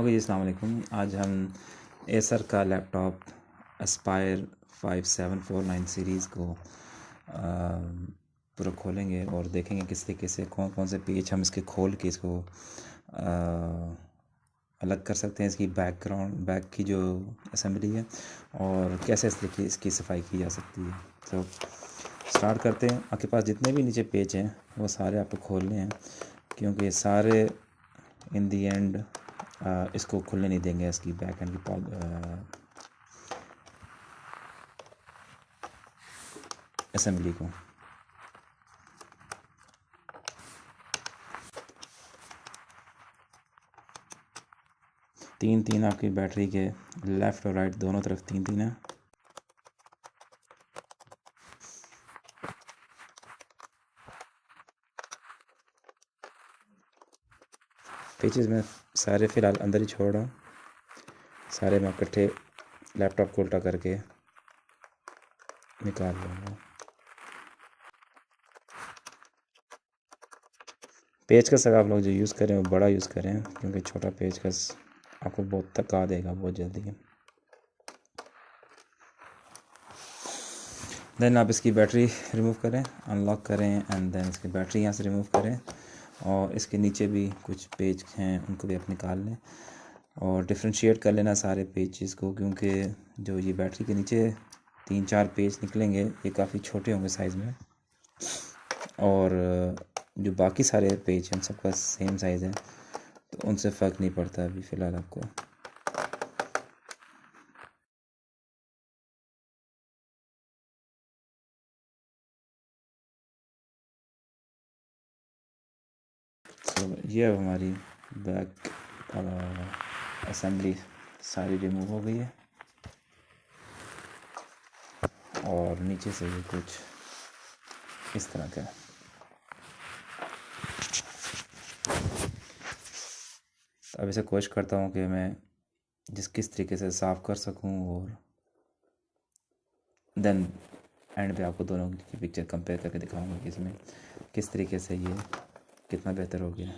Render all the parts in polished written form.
Okay जी, अस्सलाम वालेकुम। आज हम एसर का लैपटॉप एस्पायर 5749 सीरीज़ को पूरा खोलेंगे और देखेंगे किस तरीके से कौन कौन से पेज हम इसके खोल के इसको अलग कर सकते हैं, इसकी बैक की जो असेंबली है और कैसे इस तरीके इसकी सफाई की जा सकती है। तो स्टार्ट करते हैं। आपके पास जितने भी नीचे पेज हैं वो सारे आपको खोलने हैं, क्योंकि सारे इन दी एंड इसको खुलने नहीं देंगे, इसकी बैक एंड की असेंबली को। तीन आपकी बैटरी के लेफ़्ट और राइट दोनों तरफ तीन है। पेजेस में सारे फ़िलहाल अंदर ही छोड़ रहा हूँ, सारे मैं इकट्ठे लैपटॉप को उल्टा करके निकाल लूँगा। पेज कस अगर आप लोग जो यूज़ करें वो बड़ा यूज़ करें, क्योंकि छोटा पेज कस आपको बहुत थका देगा बहुत जल्दी। देन आप इसकी बैटरी रिमूव करें, अनलॉक करें एंड देन इसकी बैटरी यहाँ से रिमूव करें, और इसके नीचे भी कुछ पेज हैं उनको भी आप निकाल लें और डिफ्रेंशिएट कर लेना सारे पेजेस को, क्योंकि जो ये बैटरी के नीचे 3-4 पेज निकलेंगे ये काफ़ी छोटे होंगे साइज़ में, और जो बाकी सारे पेज हैं सबका सेम साइज़ है, तो उनसे फ़र्क नहीं पड़ता अभी फ़िलहाल आपको। ये अब हमारी बैक असेंबली सारी रिमूव हो गई है और नीचे से ये कुछ इस तरह का है। अब इसे कोशिश करता हूँ कि मैं किस तरीके से साफ़ कर सकूँ, और देन एंड पे आपको दोनों की पिक्चर कंपेयर करके दिखाऊंगा कि इसमें किस तरीके से ये कितना बेहतर हो गया।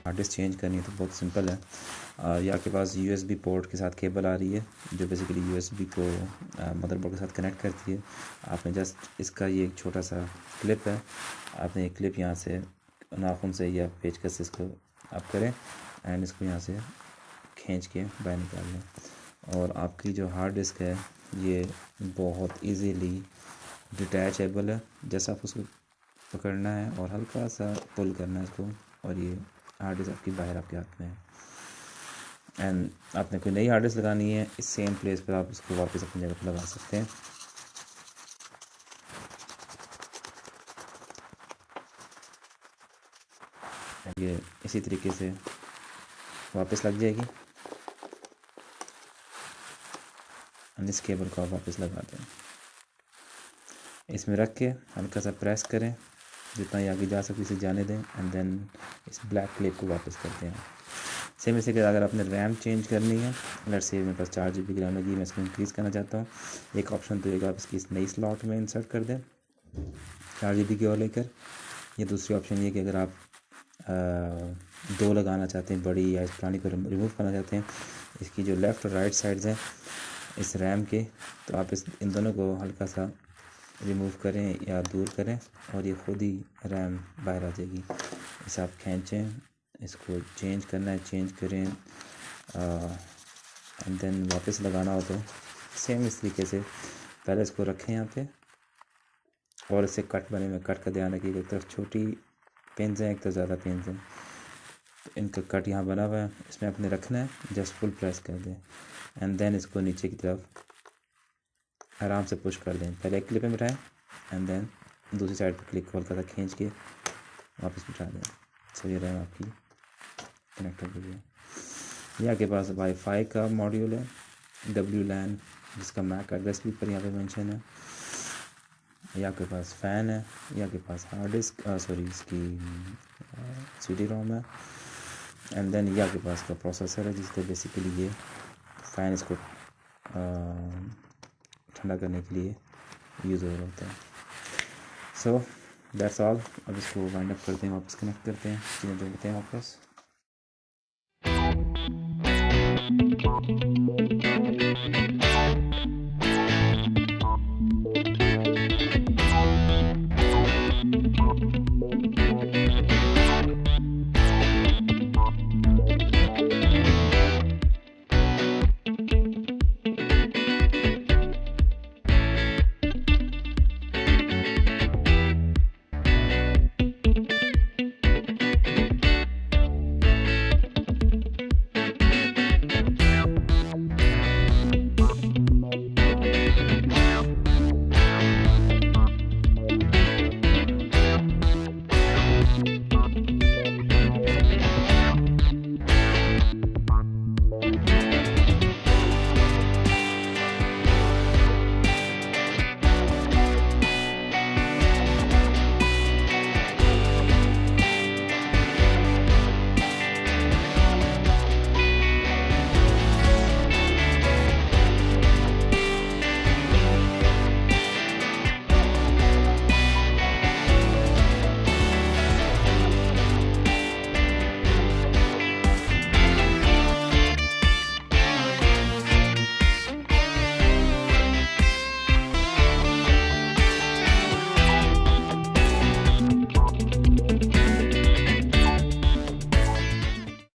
हार्ड डिस्क चेंज करनी है तो बहुत सिंपल है। या आपके पास यूएसबी पोर्ट के साथ केबल आ रही है जो बेसिकली यूएसबी को मदरबोर्ड के साथ कनेक्ट करती है। आपने जस्ट इसका ये एक छोटा सा क्लिप है, आपने ये क्लिप यहाँ से नाखून से या पेचकस से इसको आप करें एंड इसको यहाँ से खींच के बाहर निकाल लें, और आपकी जो हार्ड डिस्क है ये बहुत इजीली डिटैचेबल है। जैसा आप उसको पकड़ना है और हल्का सा पुल करना है इसको, और ये हार्ड डिस्क आपकी बाहर आपके हाथ में है। एंड आपने कोई नई हार्ड डिस्क लगानी है, इस सेम प्लेस पर आप इसको वापस अपनी जगह पर लगा सकते हैं। ये इसी तरीके से वापस लग जाएगी, एंड इस केबल को आप वापस लगा दें। इसमें रख के हल्का सा प्रेस करें, जितना ही आगे जा सकती इसे जाने दें, एंड देन इस ब्लैक क्लिप को वापस करते हैं। सेम इसी के अगर आपने रैम चेंज करनी है, लेट्स से मेरे पास 4 GB की रैम लगी, मैं इसको इंक्रीज़ करना चाहता हूँ, एक ऑप्शन तो एक आप इसकी इस नई स्लॉट में इंसर्ट कर दें 4 GB की और लेकर, या दूसरी ऑप्शन ये कि अगर आप दो लगाना चाहते हैं बड़ी या इस पुरानी को रिमूव करना चाहते हैं, इसकी जो लेफ़्ट और राइट साइड्स हैं इस रैम के, तो आप इन दोनों को हल्का सा रिमूव करें या दूर करें और ये खुद ही रैम बाहर आ जाएगी। इसे आप खींचें, इसको चेंज करना है चेंज करें, एंड देन वापस लगाना हो तो सेम इस तरीके से पहले इसको रखें यहाँ पे, और इसे कट बने में कट का ध्यान रखिएगा। एक तरफ छोटी पिन्स हैं, एक तरफ ज़्यादा पिन्स हैं, तो इनका कट यहाँ बना हुआ है, इसमें अपने रखना है, जस्ट फुल प्रेस कर दें एंड देन इसको नीचे की तरफ आराम से पुश कर दें। पहले एक क्लिप में बिठाएं एंड देन दूसरी साइड पर क्लिक हल्का सा खींच के वापस बिठा दें। सो ये रैम आपकी कनेक्ट हो गई है। ये आपके पास वाईफाई का मॉड्यूल है WLAN, जिसका मैक एड्रेस भी पर यहाँ पे मेंशन है। ये आपके पास फ़ैन है, ये आपके पास हार्ड डिस्क इसकी CD-ROM है, एंड देन ये आपके पास का प्रोसेसर है जिससे बेसिकली ये फ़ैन इसको ठंडा करने के लिए यूज़ हो रहा होता है। So that's all. अब इसको वाइंड अप करते हैं, वापस कनेक्ट करते हैं, चीज़ें जोड़ते हैं वापस।